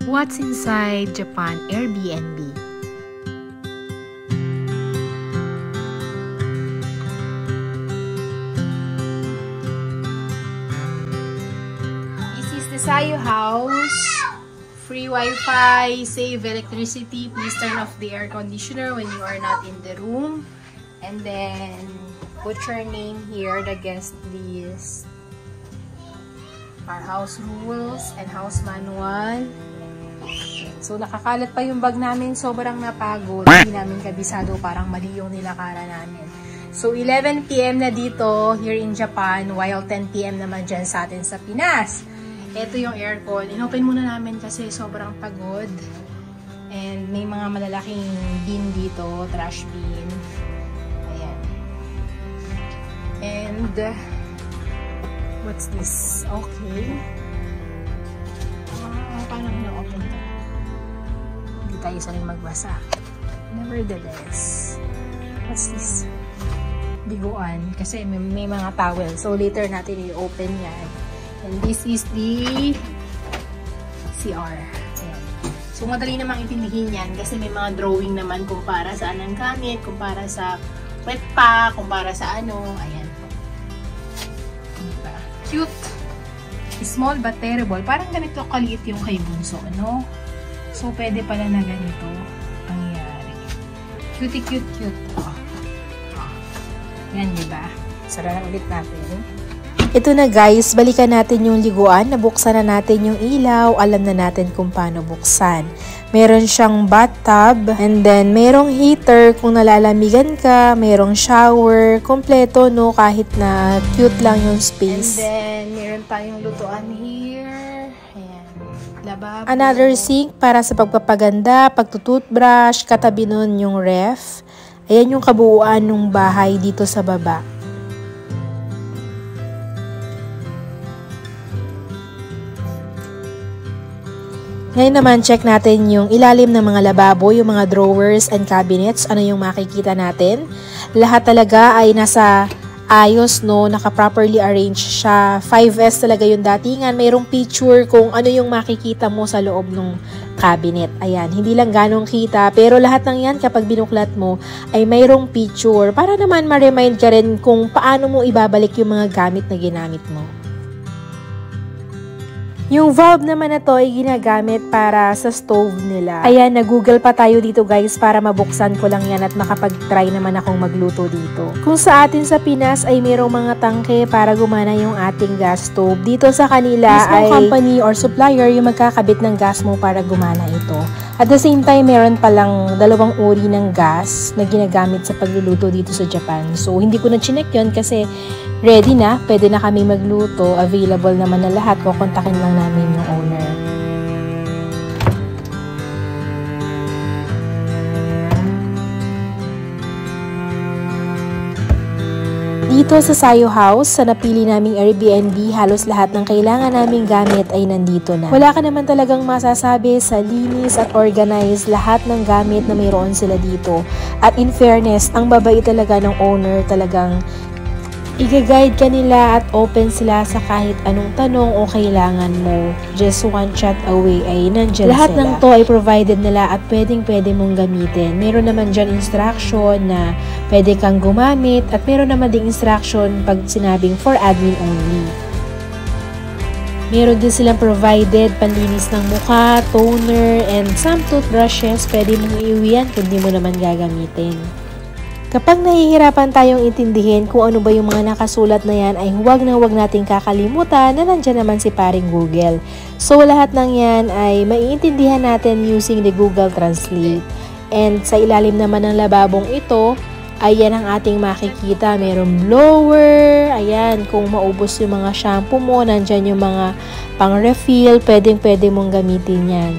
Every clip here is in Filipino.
What's inside Japan Airbnb? This is the Sayo house. Free Wi-Fi, save electricity. Please turn off the air conditioner when you are not in the room. And then put your name here, the guest list. Our house rules and house manual. So, nakakalat pa yung bag namin. Sobrang napagod. Hindi namin kabisado. Parang mali yung nilakara namin. So, 11 PM na dito here in Japan, while 10 PM naman dyan sa atin sa Pinas. Ito yung aircon. Inopen muna namin kasi sobrang pagod. And may mga malalaking bin dito. Trash bin. Ayan. And what's this? Okay. Paano ino-open ito? Hindi tayo sanay magbasa. Nevertheless. What's this? Biguan. Kasi may mga towel. So, later natin i-open yan. And this is the CR. Ayan. So, madali namang intindihin yan kasi may mga drawing naman kung para saan ang gamit, kung para sa wet pack, kung para sa ano. Ayan. Diba? Cute. Small but terrible. Parang ganito kaliit yung kay Bunso, no? So, pwede pala na ganito pangyayari. Cutie, cute, cute. Yan, diba? Saralan ulit natin. Ito na guys, balikan natin yung liguan. Nabuksan na natin yung ilaw. Alam na natin kung paano buksan. Meron siyang bathtub. And then, merong heater kung nalalamigan ka. Merong shower. Kompleto, no? Kahit na cute lang yung space. And then, meron tayong lutuan here. Ayan. Lababo. Another sink para sa pagpapaganda, pagtututbrush, katabi nun yung ref. Ayan yung kabuuan ng bahay dito sa baba. Ngayon naman, check natin yung ilalim ng mga lababo, yung mga drawers and cabinets. Ano yung makikita natin? Lahat talaga ay nasa ayos, no? Naka-properly arranged siya. 5S talaga yung datingan. Mayroong picture kung ano yung makikita mo sa loob ng cabinet. Ayan, hindi lang ganong kita. Pero lahat ng yan, kapag binuklat mo, ay mayroong picture. Para naman ma-remind ka rin kung paano mo ibabalik yung mga gamit na ginamit mo. Yung valve naman na to ay ginagamit para sa stove nila. Ayan, nag-google pa tayo dito guys para mabuksan ko lang yan at makapag-try naman akong magluto dito. Kung sa atin sa Pinas ay mayroong mga tangke para gumana yung ating gas stove. Dito sa kanila ay company or supplier yung magkakabit ng gas mo para gumana ito. At the same time, meron palang dalawang uri ng gas na ginagamit sa pagluluto dito sa Japan. So, hindi ko na chinek yun kasi ready na, pwede na kami magluto, available naman na lahat, kukontakin lang namin yung owner. Dito sa Sayo House, sa napili naming Airbnb, halos lahat ng kailangan naming gamit ay nandito na. Wala ka naman talagang masasabi sa linis at organize lahat ng gamit na mayroon sila dito. At in fairness, ang babae talaga ng owner talagang i-guide ka nila at open sila sa kahit anong tanong o kailangan mo. Just one chat away ay nandyan lahat sila. Lahat ng to ay provided nila at pwedeng-pwede mong gamitin. Meron naman dyan instruction na pwede kang gumamit at meron naman ding instruction pag sinabing for admin only. Meron din silang provided panlinis ng mukha, toner, and some toothbrushes. Pwede mong iuwian kung di mo naman gagamitin. Kapag nahihirapan tayong intindihin kung ano ba yung mga nakasulat na yan, ay huwag nating kakalimutan na nandyan naman si paring Google. So, lahat ng yan ay maiintindihan natin using the Google Translate. And sa ilalim naman ng lababong ito, ayan ang ating makikita. Merong blower, ayan, kung maubos yung mga shampoo mo, nandyan yung mga pang-refill, pwede mong gamitin yan.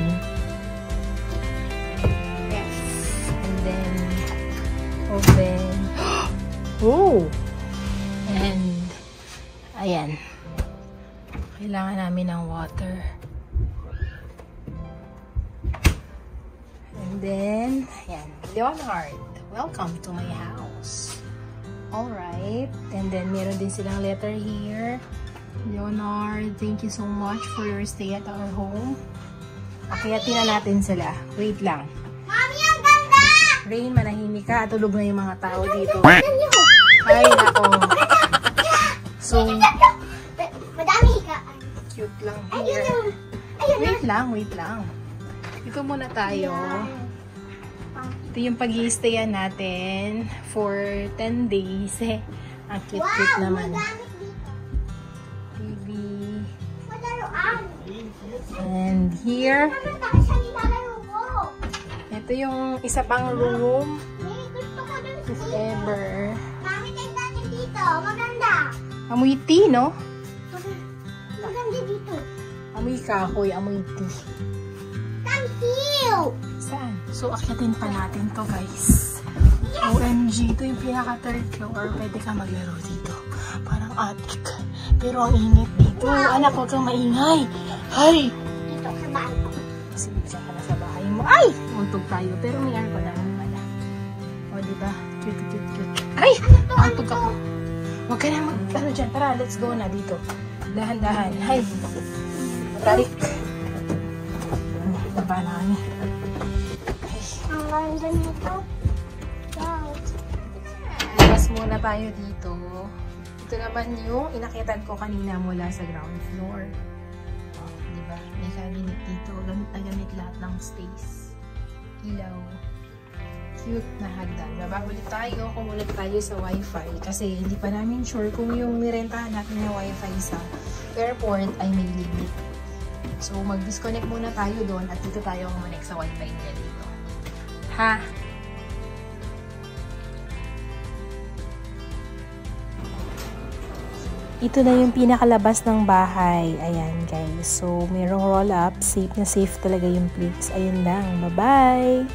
Oh! And, ayan. Kailangan namin ng water. And then, ayan. Leonard, welcome to my house. Alright. And then, meron din silang letter here. Leonard, thank you so much for your stay at our home. Akyatin na natin sila. Wait lang. Mami, ang ganda! Rain, manahimik ka. Tulog na yung mga tao dito. Ay, Ay, nako. So, madami higaan. cute lang Ayun here. yung... Ayun Wait lang, wait lang. Dito muna tayo. Ito yung pag-i-stayan natin for 10 days. Ang cute-cute Wow, naman. magamit dito. TV. Malaruan. And here, Naman tayo sa nilalaro ko. ito yung isa pang room. May gusto ko dun If ever. Mami, tignan natin dito. Maganda. Amoy tea, no? Maganda dito. Amoy kahoy, amoy tea. Thank you. Saan? So, akyatin pa natin to, guys. OMG, ito yung pinaka third floor. Pwede ka maglaro dito. Parang attic. Pero ang init dito. Anak, huwag kang maingay. Hay! Dito sa bahay ko. Sige ka na sa bahay mo. Ay! Untog tayo. Pero may aircon naman pala. O, diba? Cute, cute, cute. Ay! Untog ako. Huwag ka na ano dyan. Tara, let's go na dito. Dahan-dahan. Hay! Balik. Baba na kami. Ang ganda nito. Wow. Labas muna tayo dito. Ito naman yung inakitan ko kanina mula sa ground floor. Oh, diba? May cabinet dito. Gamit na gamit lahat ng space. Ilaw. Cute na hagdan. Baba ulit tayo. Kumulit tayo sa wifi. Kasi hindi pa namin sure kung yung nirentahan natin na wifi sa airport ay may limit. So, mag-disconnect muna tayo doon at dito tayo kumonek sa wifi nila dito. Ha? Ito na yung pinakalabas ng bahay. Ayan, guys. So, mayroong roll-up. Safe na safe talaga yung place. Ayun lang. Bye-bye!